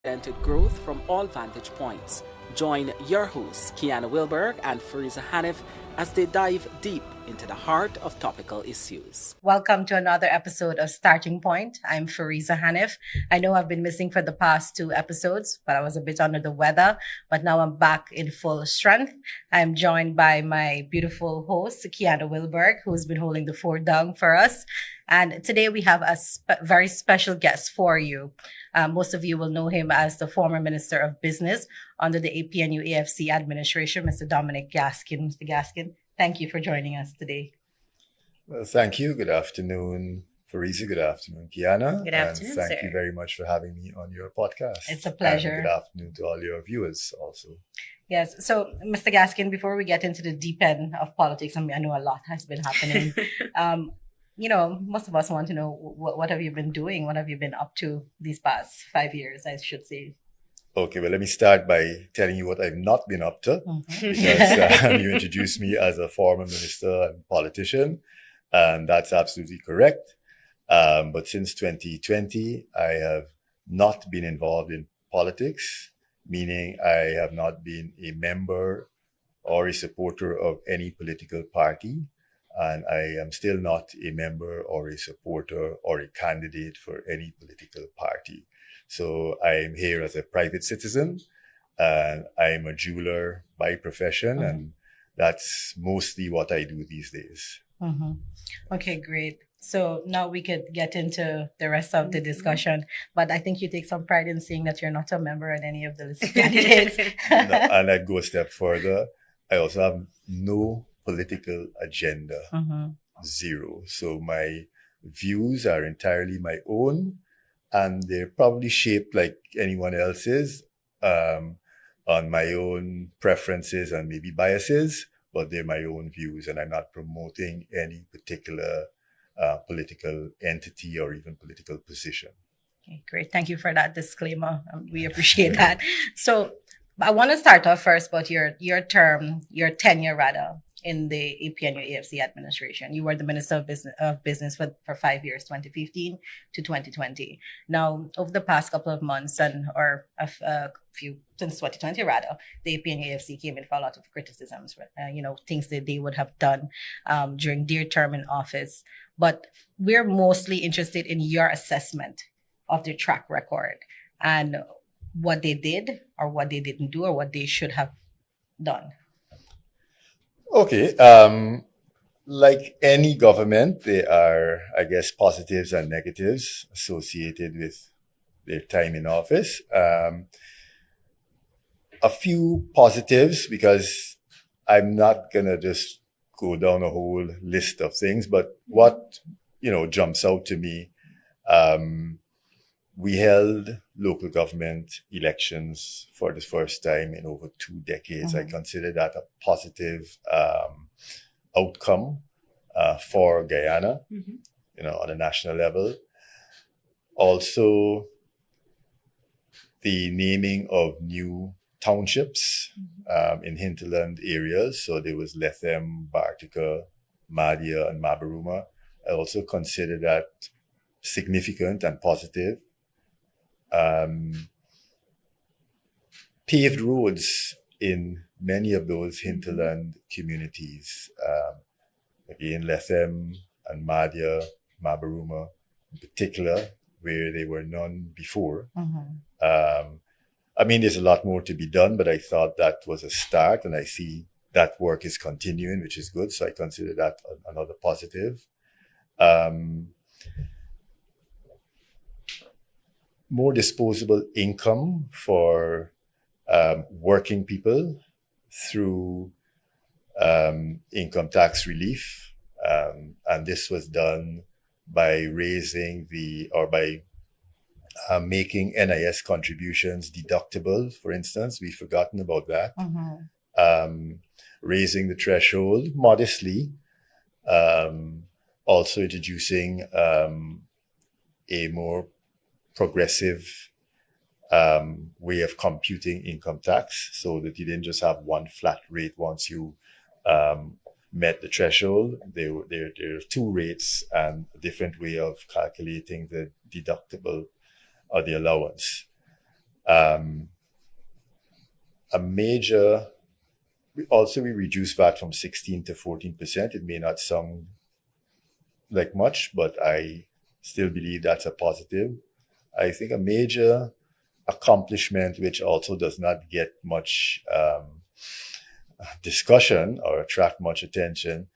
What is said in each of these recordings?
unprecedented growth from all vantage points. Join your hosts, Kiana Wilberg and Fariza Hanif, as they dive deep into the heart of topical issues. Welcome to another episode of Starting Point. I'm Fariza Hanif. I know I've been missing for the past two episodes, but I was a bit under the weather. But now I'm back in full strength. I'm joined by my beautiful host, Kiana Wilberg, who's been holding the fort down for us. And today we have a very special guest for you. Most of you will know him as the former Minister of Business under the APNU AFC administration, Mr. Dominic Gaskin. Mr. Gaskin, thank you for joining us today. Well, thank you. Good afternoon, Fariza. Good afternoon, Kiana. Good afternoon, and thank you very much for having me on your podcast. It's a pleasure. And good afternoon to all your viewers also. Yes. So, Mr. Gaskin, before we get into the deep end of politics, I know a lot has been happening. Most of us want to know what have you been doing? What have you been up to these past 5 years, I should say? Okay, well, let me start by telling you what I've not been up to, because you introduced me as a former minister and politician, and that's absolutely correct. But since 2020, I have not been involved in politics, meaning I have not been a member or a supporter of any political party. And I am still not a member or a supporter or a candidate for any political party. So I'm here as a private citizen, and I'm a jeweler by profession, and that's mostly what I do these days. Okay, great. So now we could get into the rest of the discussion, but I think you take some pride in saying that you're not a member in any of the listed candidates. No, and I'd go a step further. I also have no political agenda, zero. So my views are entirely my own, and they're probably shaped like anyone else's, on my own preferences and maybe biases, but they're my own views, and I'm not promoting any particular political entity or even political position. Okay, great. Thank you for that disclaimer. We appreciate that. So I want to start off first about your tenure rather, in the APNU AFC administration. You were the Minister of Business for 5 years, 2015 to 2020. Now, over the past couple of months since 2020 rather, the APNU AFC came in for a lot of criticisms, things that they would have done during their term in office. But we're mostly interested in your assessment of their track record and what they did or what they didn't do or what they should have done. Okay. Like any government, there are, I guess, positives and negatives associated with their time in office. A few positives, because I'm not going to just go down a whole list of things, but what, jumps out to me, we held local government elections for the first time in over 2 decades. I consider that a positive outcome for Guyana, on a national level. Also, the naming of new townships in hinterland areas. So there was Lethem, Bartica, Madia, and Mabaruma. I also consider that significant and positive. Paved roads in many of those hinterland communities. Again, Lethem and Madia, Mabaruma in particular, where there were none before. There's a lot more to be done, but I thought that was a start, and I see that work is continuing, which is good. So I consider that another positive. More disposable income for working people through income tax relief. And this was done by making NIS contributions deductible, for instance. We've forgotten about that. Raising the threshold modestly. Also introducing a more progressive way of computing income tax, so that you didn't just have one flat rate once you met the threshold. There are two rates and a different way of calculating the deductible or the allowance. A major, we reduced VAT from 16 to 14%. It may not sound like much, but I still believe that's a positive. I think a major accomplishment, which also does not get much discussion or attract much attention,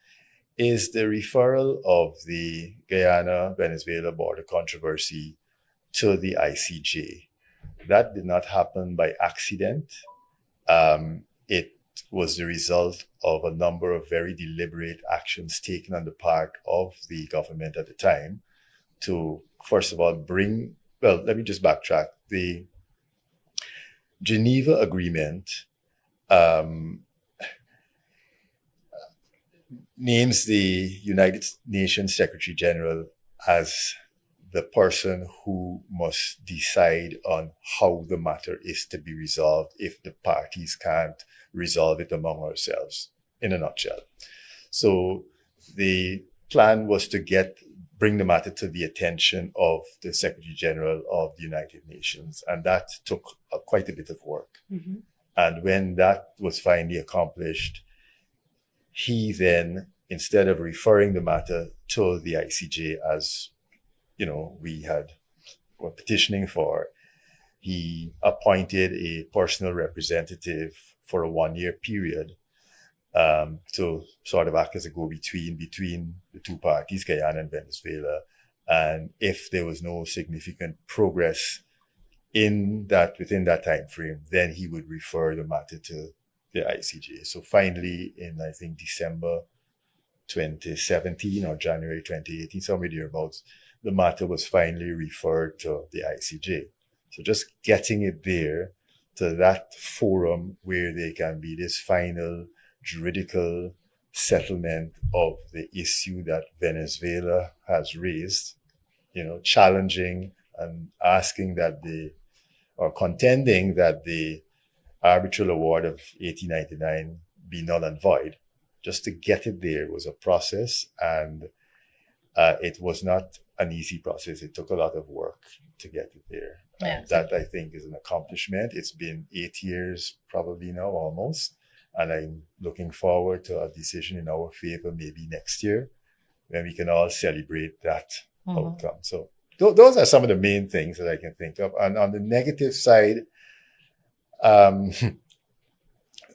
is the referral of the Guyana-Venezuela border controversy to the ICJ. That did not happen by accident. It was the result of a number of very deliberate actions taken on the part of the government at the time to, first of all, let me just backtrack. The Geneva Agreement names the United Nations Secretary General as the person who must decide on how the matter is to be resolved if the parties can't resolve it among ourselves, in a nutshell. So the plan was to bring the matter to the attention of the Secretary General of the United Nations, and that took quite a bit of work. Mm-hmm. And when that was finally accomplished, he then, instead of referring the matter to the ICJ as we were petitioning for, he appointed a personal representative for a 1-year period to sort of act as a go-between between the two parties, Guyana and Venezuela. And if there was no significant progress within that time frame, then he would refer the matter to the ICJ. So finally, in I think December 2017 or January 2018, somewhere thereabouts, the matter was finally referred to the ICJ. So just getting it there to that forum where there can be this final juridical settlement of the issue that Venezuela has raised, challenging and asking contending that the arbitral award of 1899 be null and void. Just to get it there was a process, and it was not an easy process. It took a lot of work to get it there. Yeah, that I think is an accomplishment. It's been 8 years probably now, almost. And I'm looking forward to a decision in our favor maybe next year when we can all celebrate that outcome. So those are some of the main things that I can think of. And on the negative side,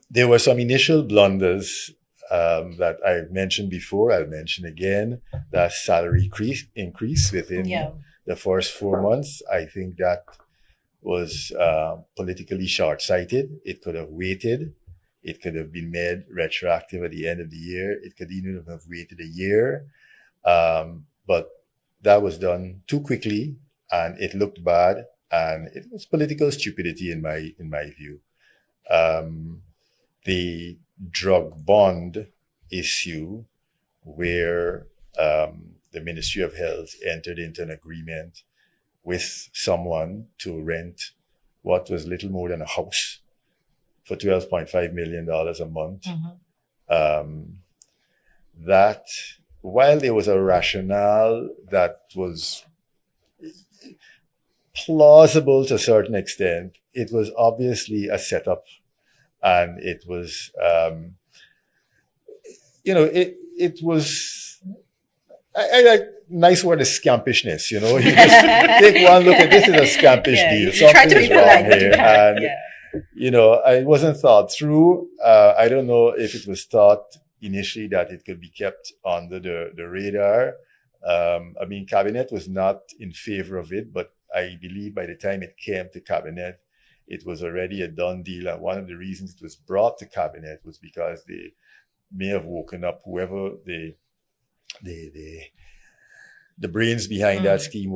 there were some initial blunders that I've mentioned before. I'll mention again. That salary increase within the first 4 months. I think that was politically short-sighted. It could have waited. It could have been made retroactive at the end of the year. It could even have waited a year. But that was done too quickly, and it looked bad, and it was political stupidity in my view. The drug bond issue, where the Ministry of Health entered into an agreement with someone to rent what was little more than a house for $12.5 million a month. Mm-hmm. That, while there was a rationale that was plausible to a certain extent, it was obviously a setup, and it was, it was, I like nice word is scampishness, You just take one look at this is a scampish deal. Something is wrong here. And, it wasn't thought through. I don't know if it was thought initially that it could be kept under the radar. Cabinet was not in favor of it, but I believe by the time it came to Cabinet, it was already a done deal. And one of the reasons it was brought to Cabinet was because they may have woken up whoever the brains behind that scheme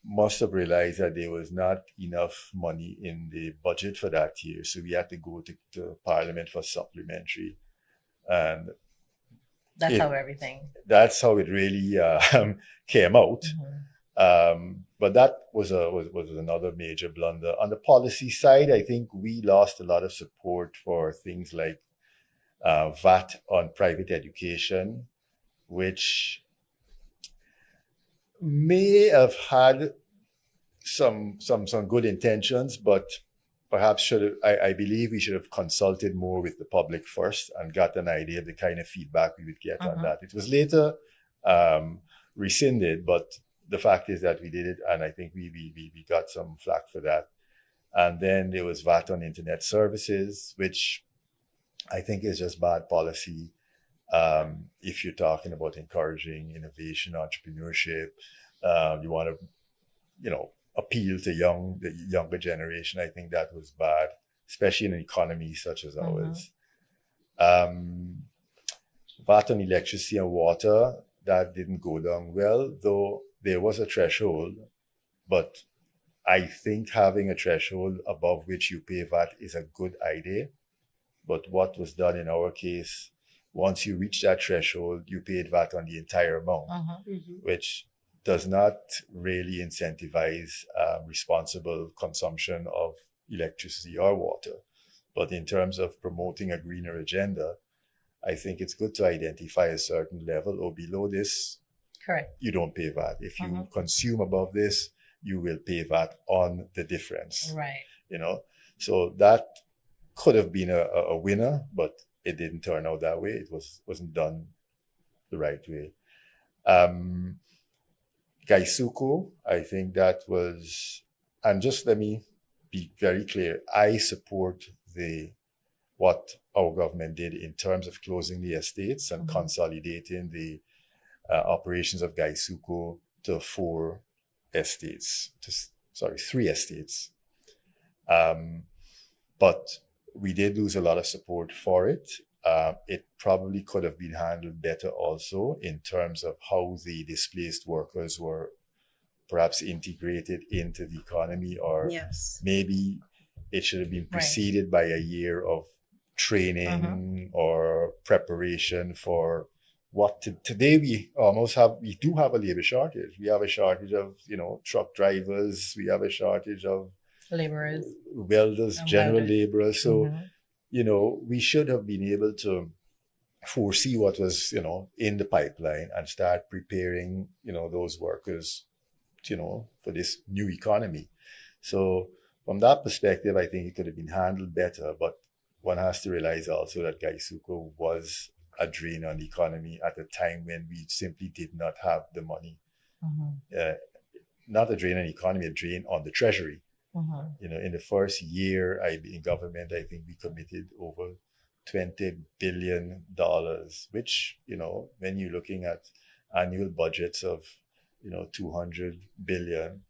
must have realized that there was not enough money in the budget for that year. So we had to go to Parliament for supplementary. And that's how it really came out. Mm-hmm. But that was another major blunder. On the policy side, I think we lost a lot of support for things like VAT on private education, which may have had some good intentions, but perhaps I believe we should have consulted more with the public first and got an idea of the kind of feedback we would get on that. It was later rescinded, but the fact is that we did it, and I think we got some flack for that. And then there was VAT on internet services, which I think is just bad policy. If you're talking about encouraging innovation, entrepreneurship, you want to, appeal to the younger generation. I think that was bad, especially in an economy such as ours. VAT on electricity and water, that didn't go down well, though there was a threshold. But I think having a threshold above which you pay VAT is a good idea. But what was done in our case, once you reach that threshold, you paid VAT on the entire amount, which does not really incentivize responsible consumption of electricity or water. But in terms of promoting a greener agenda, I think it's good to identify a certain level, or below this, correct, you don't pay VAT. If you consume above this, you will pay VAT on the difference. Right. So that could have been a winner, but it didn't turn out that way. It wasn't done the right way. Gaisuku, I think that was, and just let me be very clear, I support what our government did in terms of closing the estates and consolidating the operations of Gaisuku to 3 estates. But we did lose a lot of support for it. It probably could have been handled better also in terms of how the displaced workers were perhaps integrated into the economy, or maybe it should have been preceded by a year of training or preparation for what today we do have a labor shortage. We have a shortage of, truck drivers. We have a shortage of laborers, welders, general laborers. So, we should have been able to foresee what was, in the pipeline and start preparing, those workers, for this new economy. So from that perspective, I think it could have been handled better, but one has to realize also that Gaisuku was a drain on the economy at a time when we simply did not have the money. Not a drain on the economy, a drain on the treasury. In the first year in government, I think we committed over $20 billion, which, when you're looking at annual budgets of, 200 billion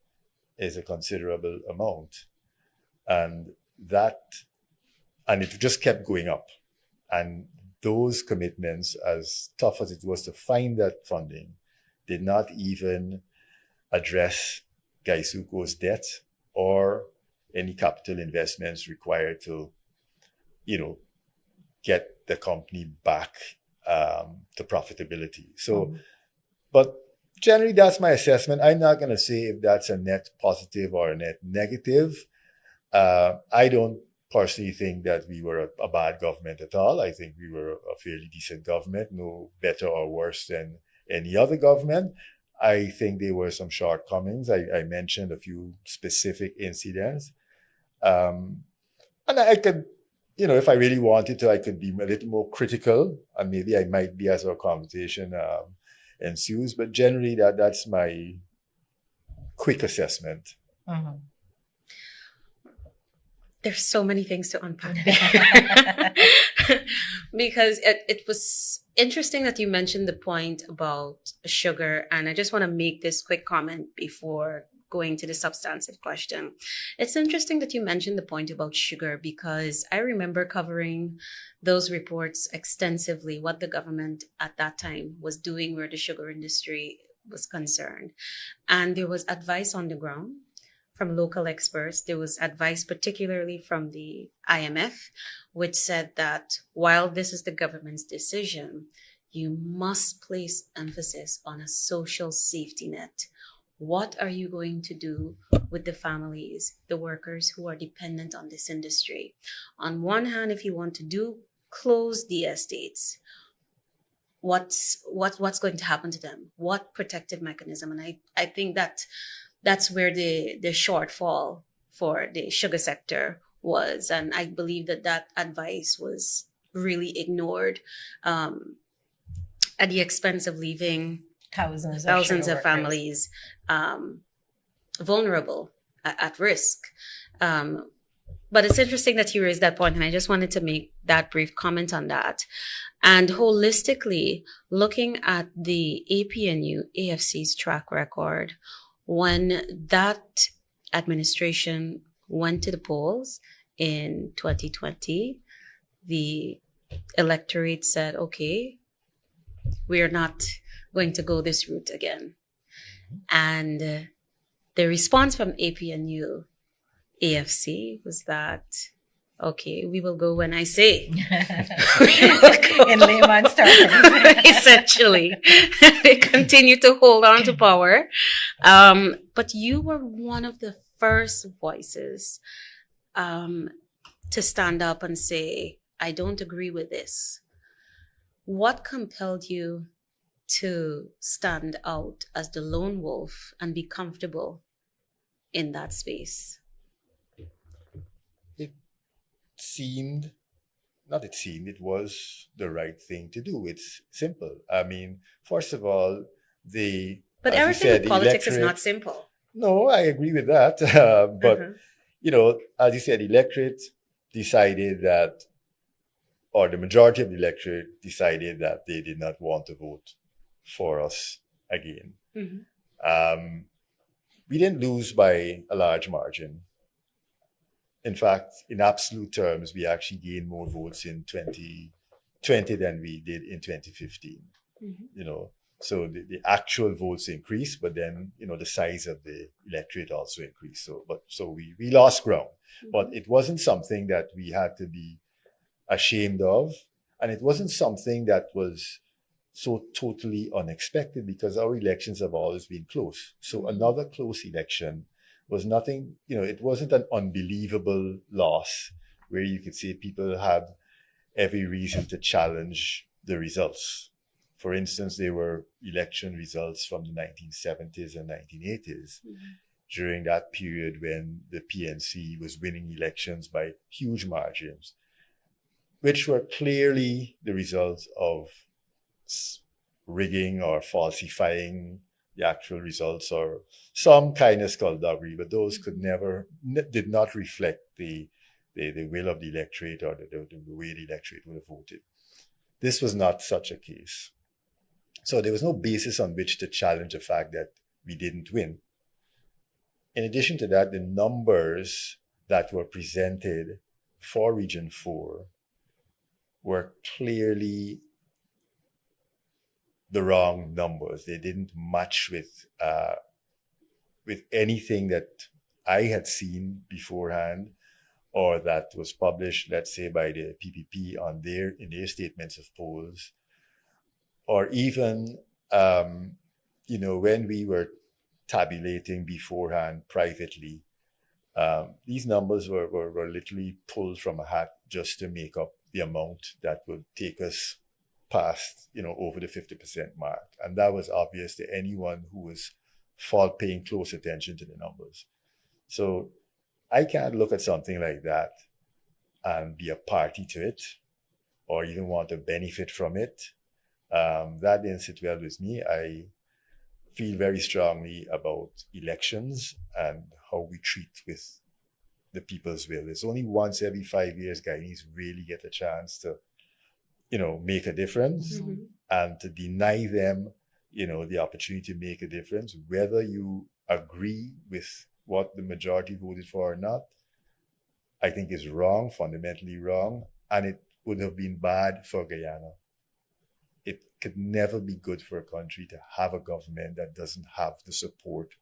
is a considerable amount. And it just kept going up. And those commitments, as tough as it was to find that funding, did not even address Gaisuku's debt or any capital investments required to, get the company back to profitability. So, but generally that's my assessment. I'm not going to say if that's a net positive or a net negative. I don't personally think that we were a bad government at all. I think we were a fairly decent government, no better or worse than any other government. I think there were some shortcomings. I mentioned a few specific incidents. And I could, if I really wanted to, I could be a little more critical, and maybe I might be as our conversation ensues. But generally, that's my quick assessment. There's so many things to unpack there. Because it was interesting that you mentioned the point about sugar. And I just want to make this quick comment before going to the substantive question. It's interesting that you mentioned the point about sugar, because I remember covering those reports extensively, what the government at that time was doing where the sugar industry was concerned. And there was advice on the ground from local experts. There was advice particularly from the IMF, which said that while this is the government's decision, you must place emphasis on a social safety net. What are you going to do with the families, the workers who are dependent on this industry? On one hand, if you want to close the estates, what's going to happen to them? What protective mechanism? And I think that that's where the shortfall for the sugar sector was. And I believe that advice was really ignored at the expense of leaving Thousands of families vulnerable, at risk. But it's interesting that you raised that point, and I just wanted to make that brief comment on that. And holistically, looking at the APNU AFC's track record, when that administration went to the polls in 2020, the electorate said, okay, we are not going to go this route again. And the response from APNU AFC was that, okay, we will go when I say. In layman's terms. Essentially. They continue to hold on to power. But you were one of the first voices to stand up and say, I don't agree with this. What compelled you to stand out as the lone wolf and be comfortable in that space? It was the right thing to do. It's simple. I mean, first of all, But everything with politics is not simple. No, I agree with that. But, as you said, the electorate decided that, or the majority of the electorate decided that they did not want to vote for us again. Mm-hmm. We didn't lose by a large margin. In fact, in absolute terms, we actually gained more votes in 2020 than we did in 2015. Mm-hmm. So the actual votes increased, but then, the size of the electorate also increased. So we lost ground, Mm-hmm. but it wasn't something that we had to be ashamed of. And it wasn't something that was so totally unexpected, because our elections have always been close. So another close election was nothing, it wasn't an unbelievable loss where you could say people had every reason to challenge the results. For instance, there were election results from the 1970s and 1980s, during that period when the PNC was winning elections by huge margins, which were clearly the result of rigging or falsifying the actual results, or some kind of skullduggery, but those did not reflect the will of the electorate, or the way the electorate would have voted. This was not such a case. So there was no basis on which to challenge the fact that we didn't win. In addition to that, the numbers that were presented for Region 4 were clearly the wrong numbers. They didn't match with anything that I had seen beforehand, or that was published, let's say, by the PPP in their statements of polls, or even when we were tabulating beforehand privately. These numbers were literally pulled from a hat just to make up the amount that would take us past, over the 50% mark. And that was obvious to anyone who was paying close attention to the numbers. So I can't look at something like that and be a party to it, or even want to benefit from it. That didn't sit well with me. I feel very strongly about elections and how we treat with the people's will. It's only once every 5 years Guyanese really get a chance to, make a difference, and to deny them, the opportunity to make a difference, whether you agree with what the majority voted for or not, I think is wrong, fundamentally wrong, and it would have been bad for Guyana. It could never be good for a country to have a government that doesn't have the support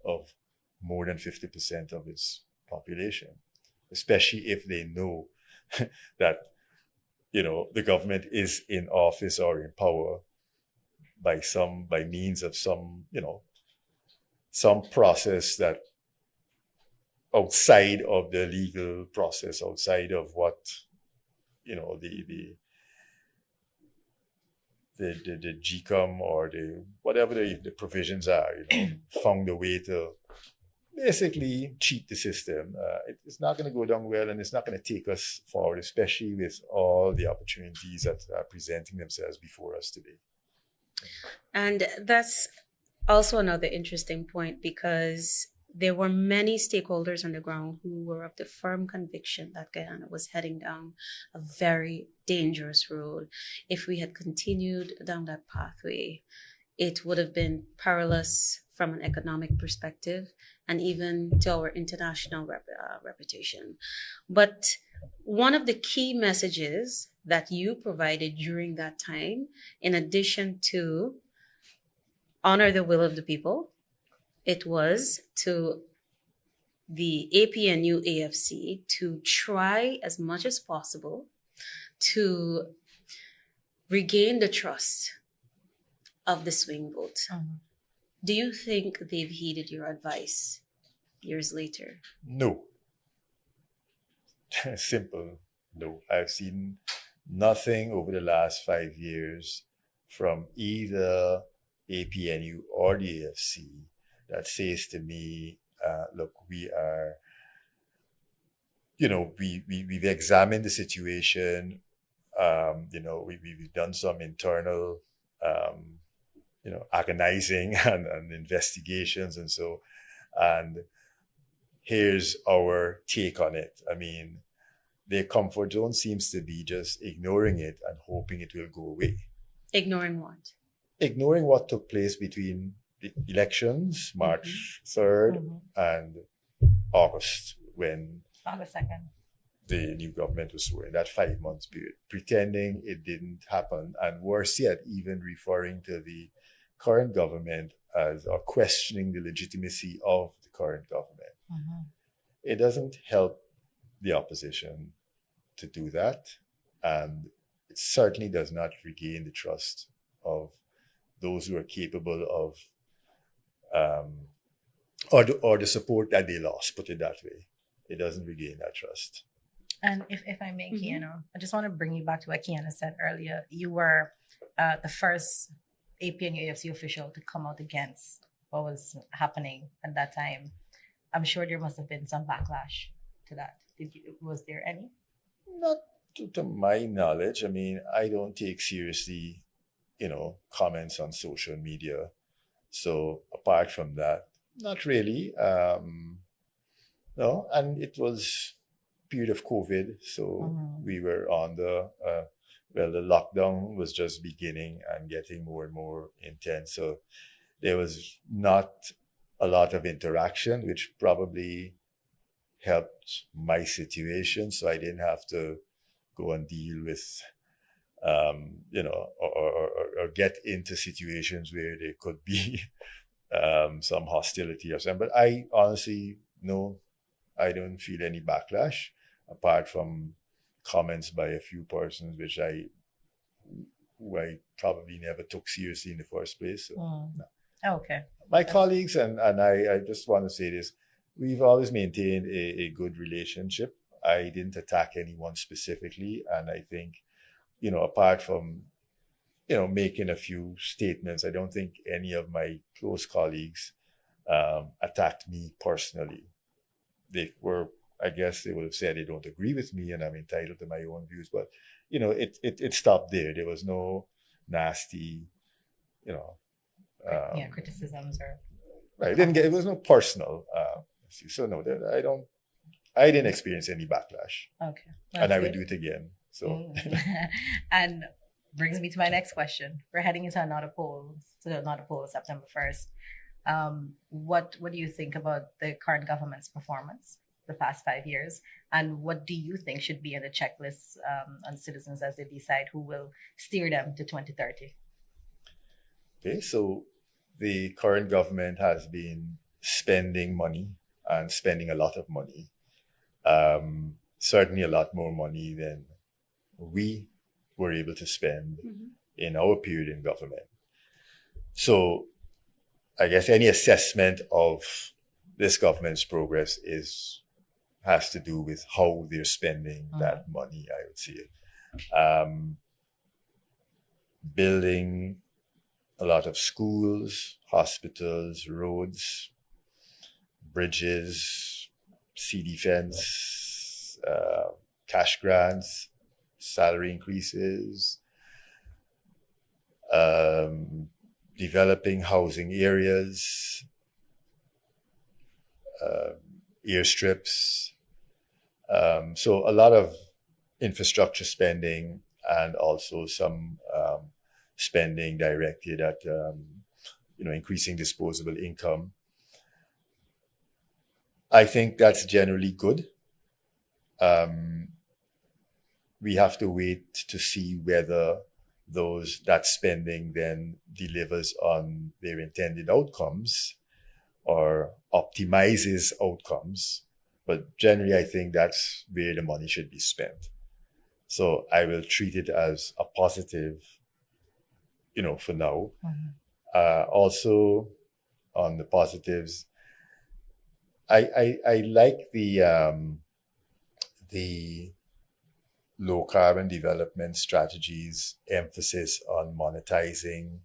of more than 50% of its population, especially if they know that, the government is in office or in power by means of some process that outside of the legal process, outside of what, the GCOM or whatever the provisions are, found a way to basically cheat the system. It's not going to go down well, and it's not going to take us forward, especially with all the opportunities that are presenting themselves before us today. And that's also another interesting point, because there were many stakeholders on the ground who were of the firm conviction that Guyana was heading down a very dangerous road. If we had continued down that pathway, it would have been perilous from an economic perspective and even to our international reputation. But one of the key messages that you provided during that time, in addition to honor the will of the people, it was to the APNU AFC to try as much as possible to regain the trust of the swing vote. Mm-hmm. Do you think they've heeded your advice years later? No. Simple no. I've seen nothing over the last 5 years from either APNU or the AFC that says to me, look, we are, we've examined the situation. We've done some internal, agonizing and investigations and here's our take on it. I mean, their comfort zone seems to be just ignoring it and hoping it will go away. Ignoring what? Ignoring what took place between the elections, March 3rd and August, when August 2nd. The new government was sworn, that 5 months period, pretending it didn't happen, and worse yet, even referring to the current government as, or questioning the legitimacy of the current government. It doesn't help the opposition to do that, and it certainly does not regain the trust of those who are capable of, or the support that they lost, put it that way. It doesn't regain that trust. And if I may, Kiana, I just want to bring you back to what Kiana said earlier. You were the first APNU AFC official to come out against what was happening at that time. I'm sure there must have been some backlash to that. Was there any? Not to my knowledge. I mean, I don't take seriously, comments on social media. So apart from that, not really. No, and it was period of COVID, so we were on the lockdown was just beginning and getting more and more intense. So there was not a lot of interaction, which probably helped my situation. So I didn't have to go and deal with, or get into situations where there could be some hostility or something. But I honestly, no, I don't feel any backlash, apart from comments by a few persons, who I probably never took seriously in the first place. So, no. Okay. My colleagues and I just want to say this, we've always maintained a good relationship. I didn't attack anyone specifically. And I think, apart from, making a few statements, I don't think any of my close colleagues attacked me personally. They were, I guess they would have said they don't agree with me and I'm entitled to my own views. But, it stopped there. There was no nasty, criticisms or... Right. It was no personal. So no, I didn't experience any backlash. Okay. And I would do it again. So. And brings me to my next question. We're heading into another poll September 1st. What do you think about the current government's performance the past 5 years? And what do you think should be in the checklist on citizens as they decide who will steer them to 2030? Okay, so the current government has been spending money and spending a lot of money. Certainly a lot more money than we were able to spend in our period in government. So I guess any assessment of this government's progress has to do with how they're spending that money, I would say. Building a lot of schools, hospitals, roads, bridges, sea defense, cash grants, salary increases, developing housing areas, airstrips. So a lot of infrastructure spending, and also some spending directed at increasing disposable income. I think that's generally good. We have to wait to see whether that spending then delivers on their intended outcomes or optimizes outcomes. But generally, I think that's where the money should be spent. So I will treat it as a positive, for now. Mm-hmm. Also, on the positives, I like the low carbon development strategies emphasis on monetizing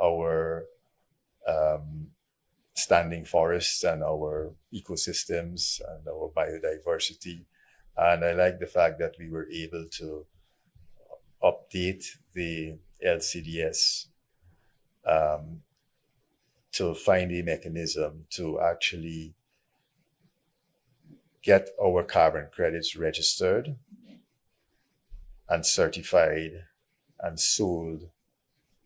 our standing forests and our ecosystems and our biodiversity. And I like the fact that we were able to update the LCDS to find a mechanism to actually get our carbon credits registered and certified and sold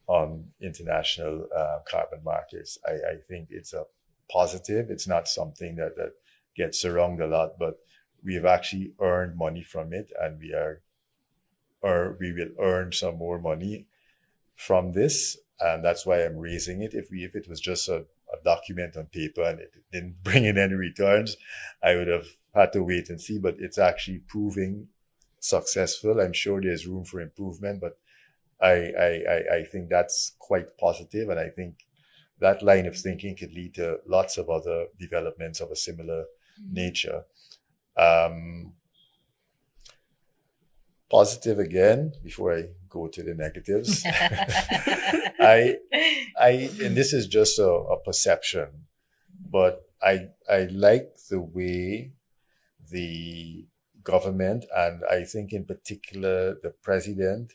on international carbon markets. I think it's a positive. It's not something that gets around a lot, but we've actually earned money from it, and we will earn some more money from this, and that's why I'm raising it. If it was just a document on paper and it didn't bring in any returns, I would have had to wait and see, but it's actually proving successful. I'm sure there's room for improvement, but I think that's quite positive, and I think that line of thinking could lead to lots of other developments of a similar nature. Positive again, before I go to the negatives. And this is just a perception, but I like the way the government, and I think in particular the president,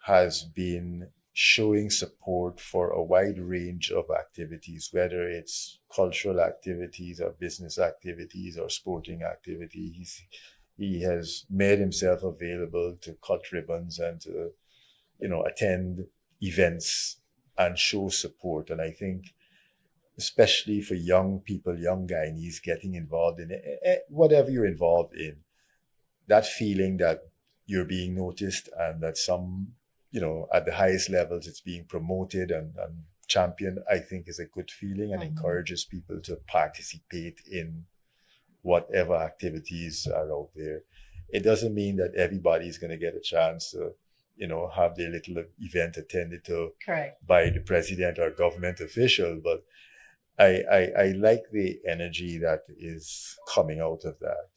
has been showing support for a wide range of activities, whether it's cultural activities or business activities or sporting activities. He has made himself available to cut ribbons and to, attend events and show support. And I think, especially for young people, young Guyanese getting involved in whatever you're involved in, that feeling that you're being noticed and that some, at the highest levels, it's being promoted and championed, I think is a good feeling, and encourages people to participate in whatever activities are out there. It doesn't mean that everybody's going to get a chance to, have their little event attended to by the president or government official, but I like the energy that is coming out of that.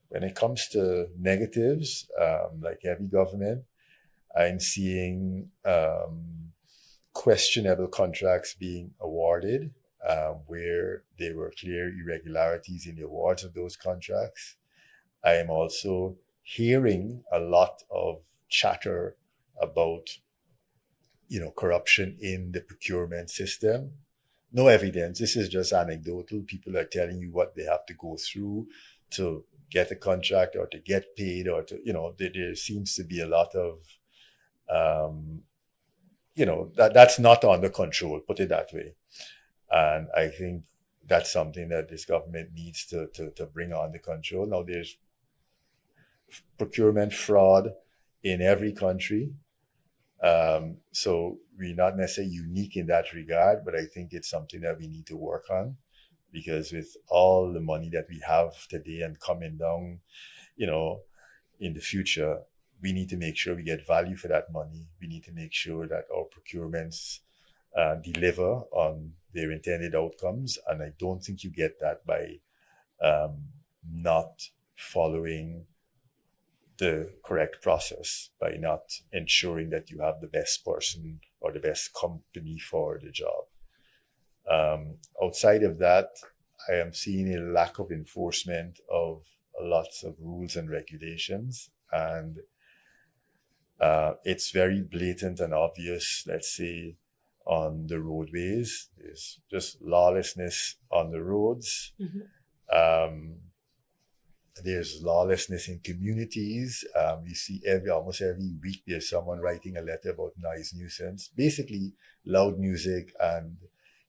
When it comes to negatives, like every government, I'm seeing questionable contracts being awarded, where there were clear irregularities in the awards of those contracts. I am also hearing a lot of chatter about, corruption in the procurement system. No evidence. This is just anecdotal. People are telling you what they have to go through to get a contract or to get paid, or to, there seems to be a lot of, that's not under control, put it that way. And I think that's something that this government needs to bring under control. Now, there's procurement fraud in every country. So we're not necessarily unique in that regard, but I think it's something that we need to work on, because with all the money that we have today and coming down, in the future, we need to make sure we get value for that money. We need to make sure that our procurements deliver on their intended outcomes. And I don't think you get that by not following the correct process, by not ensuring that you have the best person or the best company for the job. Outside of that, I am seeing a lack of enforcement of lots of rules and regulations, and it's very blatant and obvious, let's say, on the roadways. There's just lawlessness on the roads. There's lawlessness in communities. You see almost every week there's someone writing a letter about noise nuisance, basically loud music and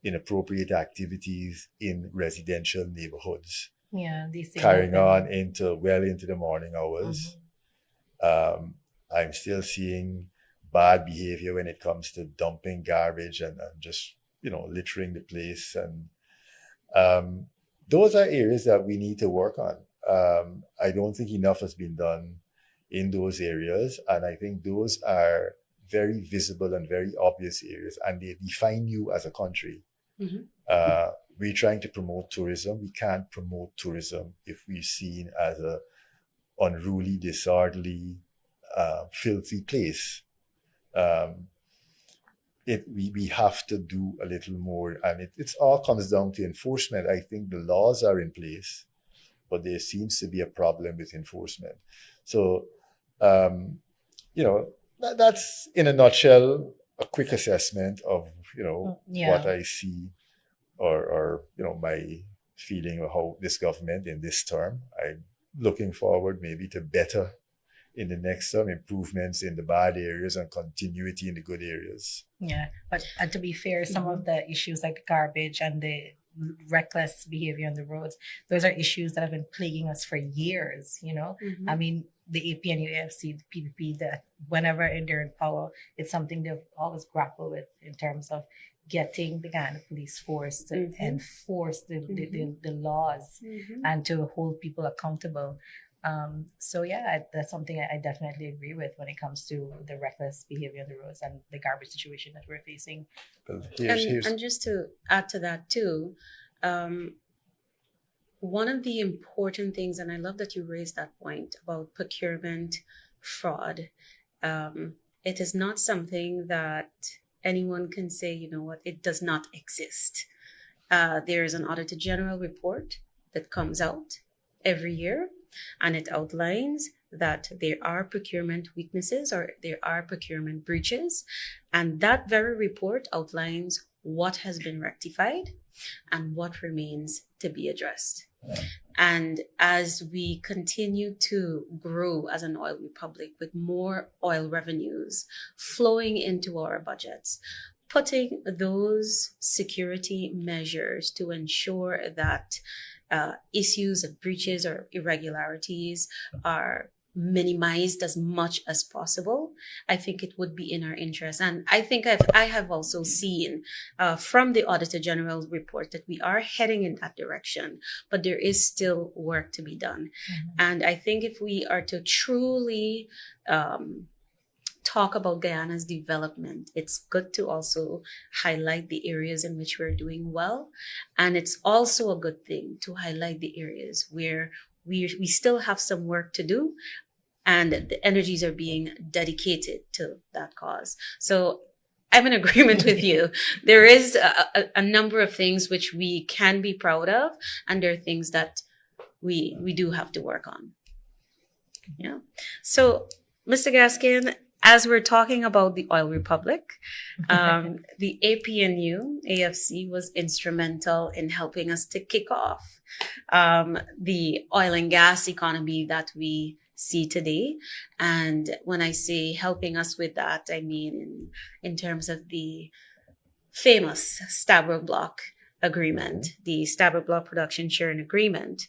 inappropriate activities in residential neighborhoods. Yeah, these things carrying happen. on into the morning hours. I'm still seeing bad behavior when it comes to dumping garbage and just, littering the place. And those are areas that we need to work on. I don't think enough has been done in those areas. And I think those are very visible and very obvious areas, and they define you as a country. We're trying to promote tourism. We can't promote tourism if we're seen as a unruly, disorderly, filthy place. We have to do a little more, and it all comes down to enforcement. I think the laws are in place, but there seems to be a problem with enforcement. So, that's in a nutshell a quick assessment of what I see, or my feeling of how this government in this term. I'm looking forward maybe to better in the next term, improvements in the bad areas and continuity in the good areas. Yeah, but to be fair, some of the issues like garbage and the reckless behavior on the roads, those are issues that have been plaguing us for years. I mean, the APNU AFC, the PPP, that whenever they're in power, it's something they've always grappled with in terms of getting the Guyana police force to enforce the laws and to hold people accountable. So yeah, that's something I definitely agree with when it comes to the reckless behavior on the roads and the garbage situation that we're facing. And just to add to that too, one of the important things, and I love that you raised that point about procurement fraud, it is not something that anyone can say, it does not exist. There is an Auditor General report that comes out every year, and it outlines that there are procurement weaknesses or there are procurement breaches. And that very report outlines what has been rectified and what remains to be addressed. And as we continue to grow as an oil republic with more oil revenues flowing into our budgets, putting those security measures to ensure that issues of breaches or irregularities are minimized as much as possible, I think it would be in our interest. And I think I have also seen from the Auditor General's report that we are heading in that direction, but there is still work to be done. And I think if we are to truly talk about Guyana's development, it's good to also highlight the areas in which we're doing well. And it's also a good thing to highlight the areas where we still have some work to do, and the energies are being dedicated to that cause. So I'm in agreement with you. There is a number of things which we can be proud of, and there are things that we do have to work on. Yeah. So, Mr. Gaskin, as we're talking about the Oil Republic, the APNU AFC was instrumental in helping us to kick off the oil and gas economy that we see today. And when I say helping us with that, I mean in terms of the famous Stabroek Block agreement, the Stabroek Block production sharing agreement.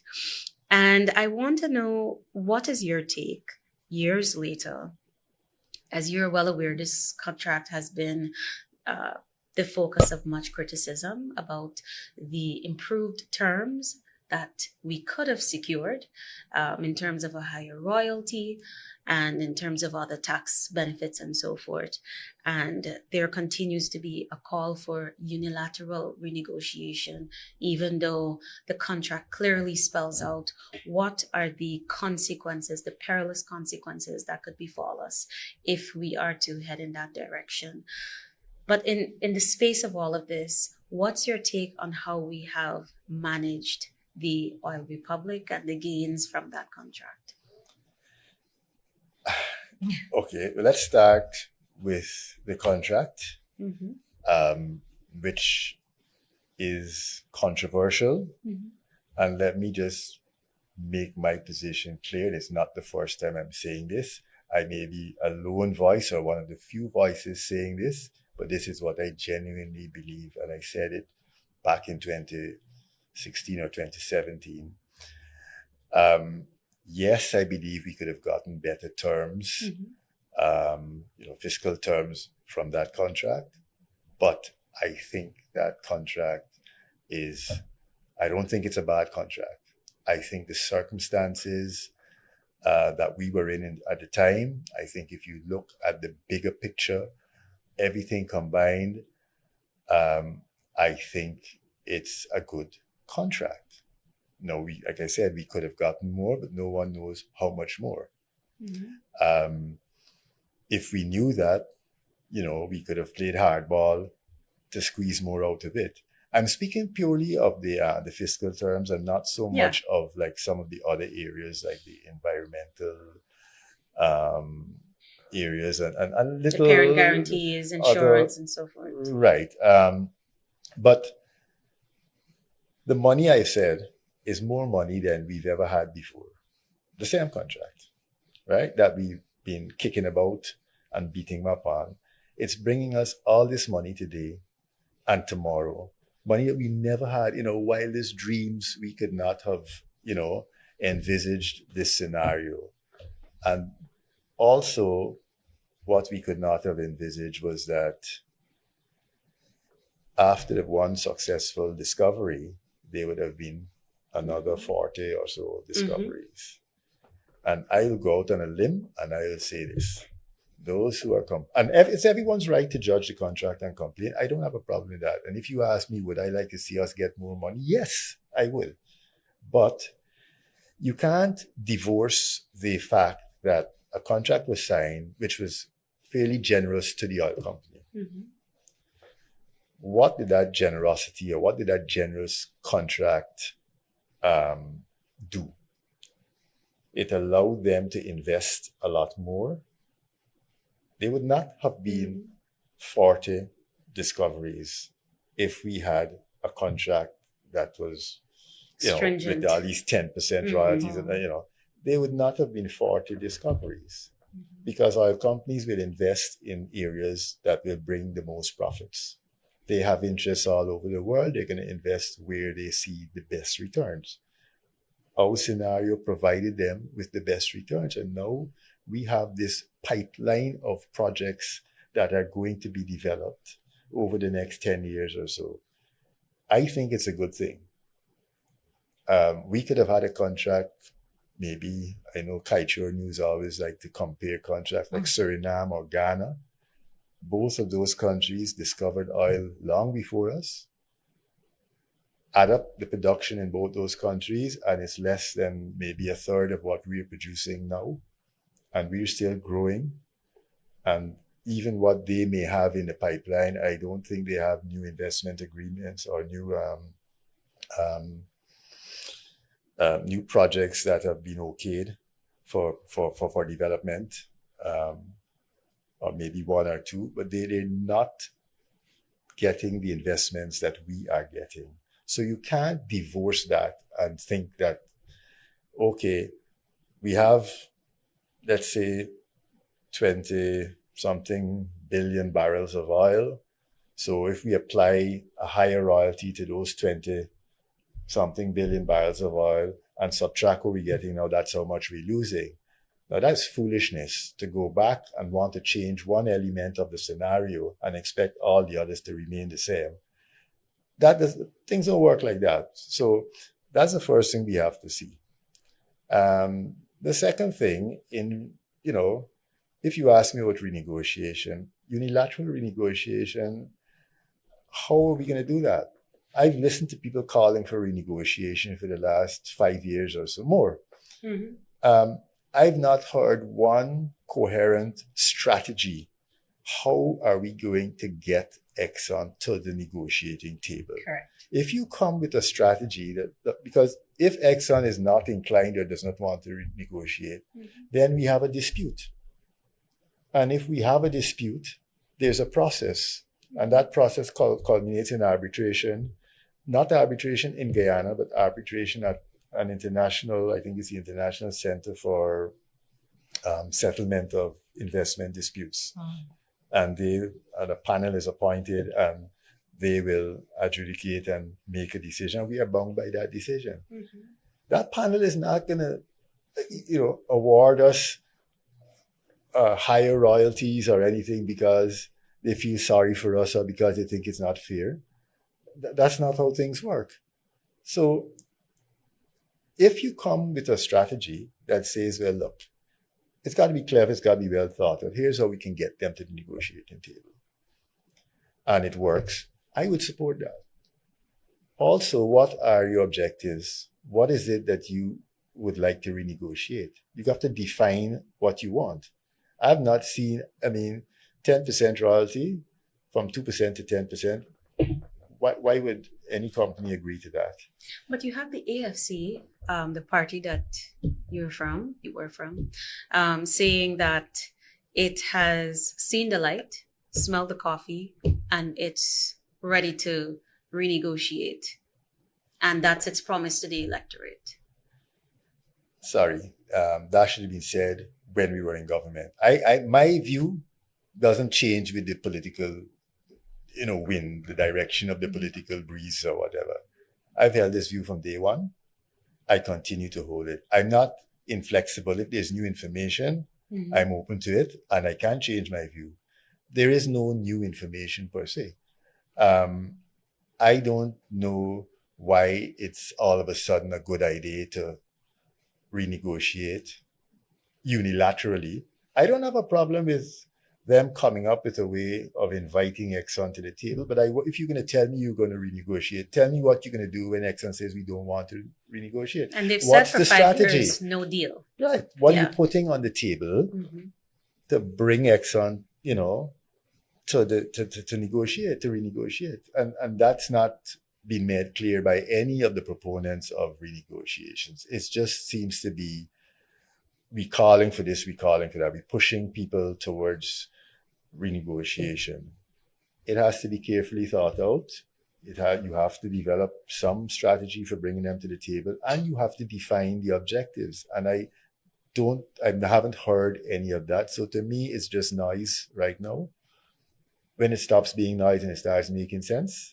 And I want to know, what is your take years later? As you're well aware, this contract has been the focus of much criticism about the improved terms that we could have secured in terms of a higher royalty and in terms of other tax benefits and so forth. And there continues to be a call for unilateral renegotiation, even though the contract clearly spells out what are the consequences, the perilous consequences that could befall us if we are to head in that direction. But in the space of all of this, What's your take on how we have managed the Oil Republic and the gains from that contract? Okay, well, let's start with the contract, which is controversial. And let me just make my position clear. It's not the first time I'm saying this. I may be a lone voice or one of the few voices saying this, but this is what I genuinely believe. And I said it back in 2016 or 2017. Yes, I believe we could have gotten better terms, fiscal terms from that contract. But I think that contract I don't think it's a bad contract. I think the circumstances that we were in at the time, I think if you look at the bigger picture, everything combined, I think it's a good contract. No, like I said, we could have gotten more, but no one knows how much more. If we knew that, we could have played hardball to squeeze more out of it. I'm speaking purely of the fiscal terms and not so much of like some of the other areas, like the environmental areas and little the parent guarantees, insurance, and so forth. Right. But the money I said is more money than we've ever had before. The same contract, right? That we've been kicking about and beating up on. It's bringing us all this money today and tomorrow. Money that we never had in our wildest dreams. We could not have, envisaged this scenario. And also, what we could not have envisaged was that after the one successful discovery, there would have been another 40 or so discoveries. And I'll go out on a limb and I'll say this. Those who are, it's everyone's right to judge the contract and complain. I don't have a problem with that. And if you ask me, would I like to see us get more money? Yes, I will. But you can't divorce the fact that a contract was signed, which was fairly generous to the oil company. What did that generosity or what did that generous contract do? It allowed them to invest a lot more. They would not have been 40 discoveries if we had a contract that was, with at least 10% royalties. And, they would not have been 40 discoveries because oil companies will invest in areas that will bring the most profits. They have interests all over the world. They're going to invest where they see the best returns. Our scenario provided them with the best returns. And now we have this pipeline of projects that are going to be developed over the next 10 years or so. I think it's a good thing. We could have had a contract, maybe, I know Kaichur News always like to compare contracts like Suriname or Ghana. Both of those countries discovered oil long before us. Add up the production in both those countries and it's less than maybe a third of what we're producing now. And we're still growing. And even what they may have in the pipeline, I don't think they have new investment agreements or new projects that have been okayed for development, or maybe one or two, but they're not getting the investments that we are getting. So you can't divorce that and think that, okay, we have, let's say, 20-something billion barrels of oil. So if we apply a higher royalty to those 20-something billion barrels of oil and subtract what we're getting now, that's how much we're losing. Now that's foolishness to go back and want to change one element of the scenario and expect all the others to remain the same. Things don't work like that. So that's the first thing we have to see. The second thing, if you ask me about renegotiation, unilateral renegotiation, how are we going to do that? I've listened to people calling for renegotiation for the last 5 years or so more. I've not heard one coherent strategy. How are we going to get Exxon to the negotiating table. Correct. If you come with a strategy because if Exxon is not inclined or does not want to negotiate, then we have a dispute. And if we have a dispute, there's a process. And that process culminates in arbitration, not arbitration in Guyana, but arbitration at an international, I think it's the International Center for Settlement of Investment Disputes. And a panel is appointed and they will adjudicate and make a decision. We are bound by that decision. That panel is not going to, award us higher royalties or anything because they feel sorry for us or because they think it's not fair. That's not how things work. So if you come with a strategy that says, well, look, it's got to be clever, it's got to be well thought out. Here's how we can get them to the negotiating table. And it works. I would support that. Also, what are your objectives? What is it that you would like to renegotiate? You have to define what you want. I've not seen, 10% royalty from 2% to 10%. Why would any company agree to that? But you have the AFC, the party that you were from, saying that it has seen the light, smelled the coffee, and it's ready to renegotiate. And that's its promise to the electorate. Sorry, that should have been said when we were in government. My view doesn't change with the political wind, the direction of the political breeze or whatever. I've held this view from day one. I continue to hold it. I'm not inflexible. If there's new information, I'm open to it and I can change my view. There is no new information per se. I don't know why it's all of a sudden a good idea to renegotiate unilaterally. I don't have a problem with them coming up with a way of inviting Exxon to the table. But if you're going to tell me you're going to renegotiate, tell me what you're going to do when Exxon says we don't want to renegotiate. And they've What's said for the 5 strategy? years, no deal. Right. What are you putting on the table to bring Exxon, to negotiate, to renegotiate? And that's not been made clear by any of the proponents of renegotiations. It just seems to be we calling for this, we calling for that, we pushing people towards renegotiation. It has to be carefully thought out. You have to develop some strategy for bringing them to the table, and you have to define the objectives. And I haven't heard any of that. So to me, it's just noise right now. When it stops being noise and it starts making sense,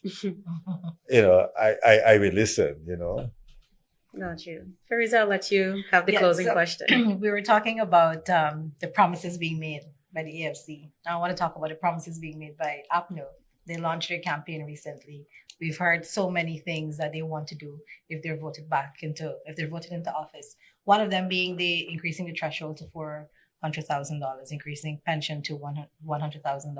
I will listen, Got you. Fariza, I'll let you have the closing question. We were talking about the promises being made by the AFC. Now I want to talk about the promises being made by APNU. They launched their campaign recently. We've heard so many things that they want to do if they're voted into office. One of them being increasing the threshold to $400,000, increasing pension to $100,000,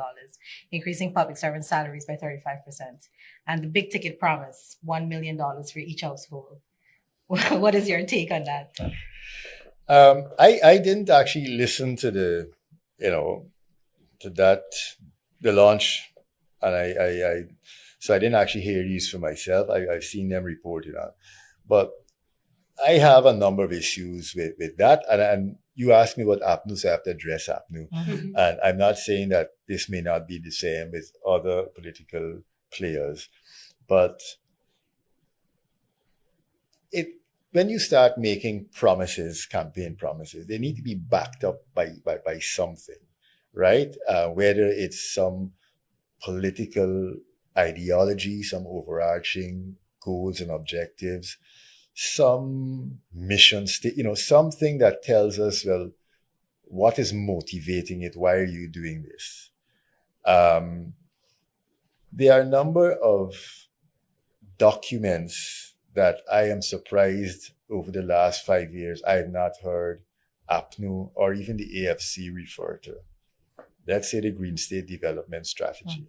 increasing public servant salaries by 35%, and the big ticket promise, $1 million for each household. What is your take on that? I didn't actually listen to the launch, and so I didn't actually hear these for myself. I've seen them reported on, but I have a number of issues with that. And you asked me what APNU, so I have to address APNU. And I'm not saying that this may not be the same with other political players, but when you start making promises, campaign promises, they need to be backed up by something, right? Whether it's some political ideology, some overarching goals and objectives, some mission something that tells us, well, what is motivating it? Why are you doing this? There are a number of documents that I am surprised over the last 5 years I have not heard APNU or even the AFC refer to. Let's say the Green State Development Strategy.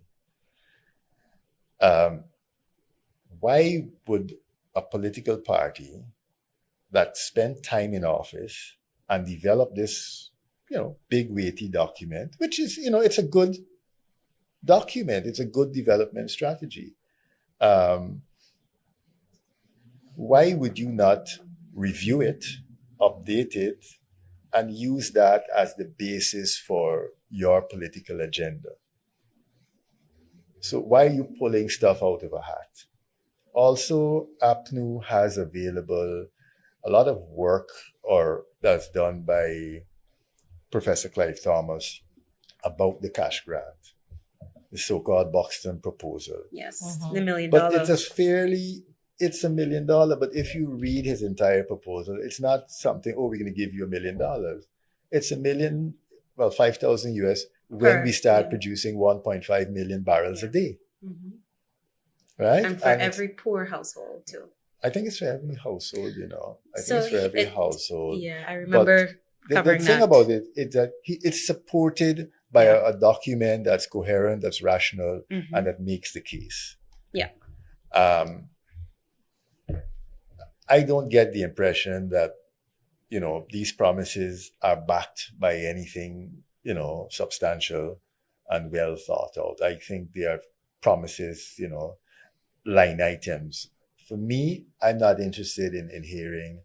Why would a political party that spent time in office and developed this, big weighty document, which is, it's a good document. It's a good development strategy. Why would you not review it, update it, and use that as the basis for your political agenda? So why are you pulling stuff out of a hat? Also, APNU has available a lot of work that's done by Professor Clive Thomas about the cash grant, the so-called Buxton proposal. Yes, the $1 million. But it's $1 million. But if you read his entire proposal, it's not something, we're going to give you $1 million. It's 5,000 US when we start producing 1.5 million barrels a day. Mm-hmm. Right? And for every poor household too. I think it's for every household, I think it's for every household. Yeah, I remember covering the thing that. about it is that it's supported by a document that's coherent, that's rational, and that makes the case. Yeah. I don't get the impression that, these promises are backed by anything, substantial and well thought out. I think they are promises, line items. For me, I'm not interested in hearing,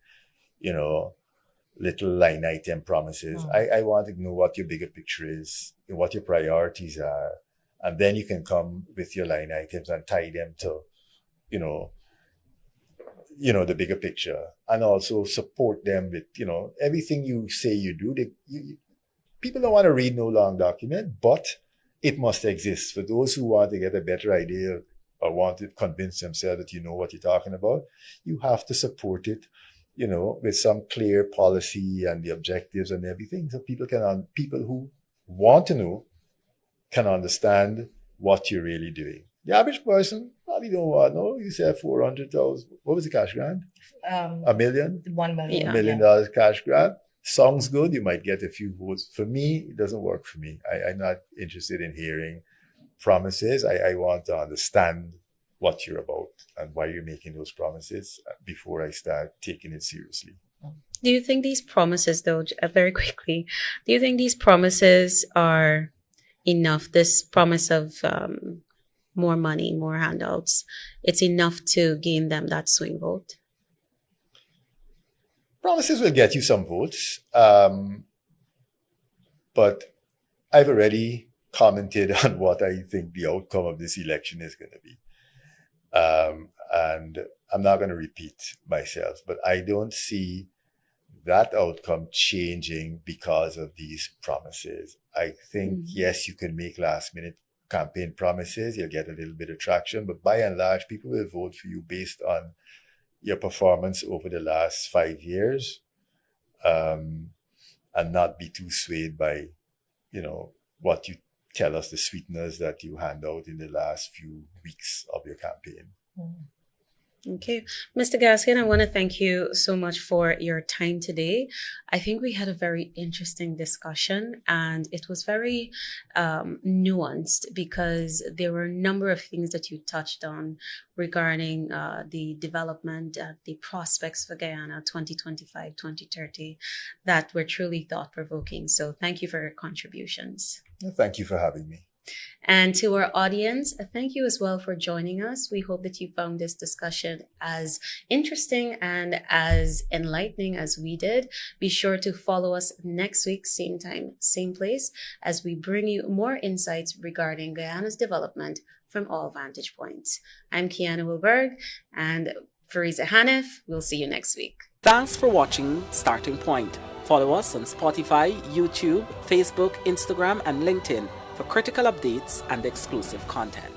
little line item promises. I want to know what your bigger picture is, what your priorities are, and then you can come with your line items and tie them to, the bigger picture, and also support them with, everything you say you do. People don't want to read no long document, but it must exist. For those who want to get a better idea or want to convince themselves that you know what you're talking about, you have to support it, with some clear policy and the objectives and everything. So people who want to know can understand what you're really doing. The average person probably don't want to know. You said 400,000. What was the cash grant? $1 million? $1 million. $1 million cash grant. Sounds good. You might get a few votes. For me, it doesn't work for me. I'm not interested in hearing promises. I want to understand what you're about and why you're making those promises before I start taking it seriously. Do you think these promises, though, very quickly, do you think these promises are enough? This promise of more money, more handouts, it's enough to gain them that swing vote? Promises will get you some votes. But I've already commented on what I think the outcome of this election is going to be. And I'm not going to repeat myself, but I don't see that outcome changing because of these promises. I think, yes, you can make last minute campaign promises. You'll get a little bit of traction, but by and large, people will vote for you based on your performance over the last 5 years, and not be too swayed by, what you tell us, the sweeteners that you hand out in the last few weeks of your campaign. Okay. Mr. Gaskin, I want to thank you so much for your time today. I think we had a very interesting discussion, and it was very nuanced because there were a number of things that you touched on regarding the development, the prospects for Guyana 2025, 2030 that were truly thought-provoking. So thank you for your contributions. Thank you for having me. And to our audience, thank you as well for joining us. We hope that you found this discussion as interesting and as enlightening as we did. Be sure to follow us next week, same time, same place, as we bring you more insights regarding Guyana's development from all vantage points. I'm Kiana Wilberg and Fariza Hanif. We'll see you next week. Thanks for watching Starting Point. Follow us on Spotify, YouTube, Facebook, Instagram, and LinkedIn for critical updates and exclusive content.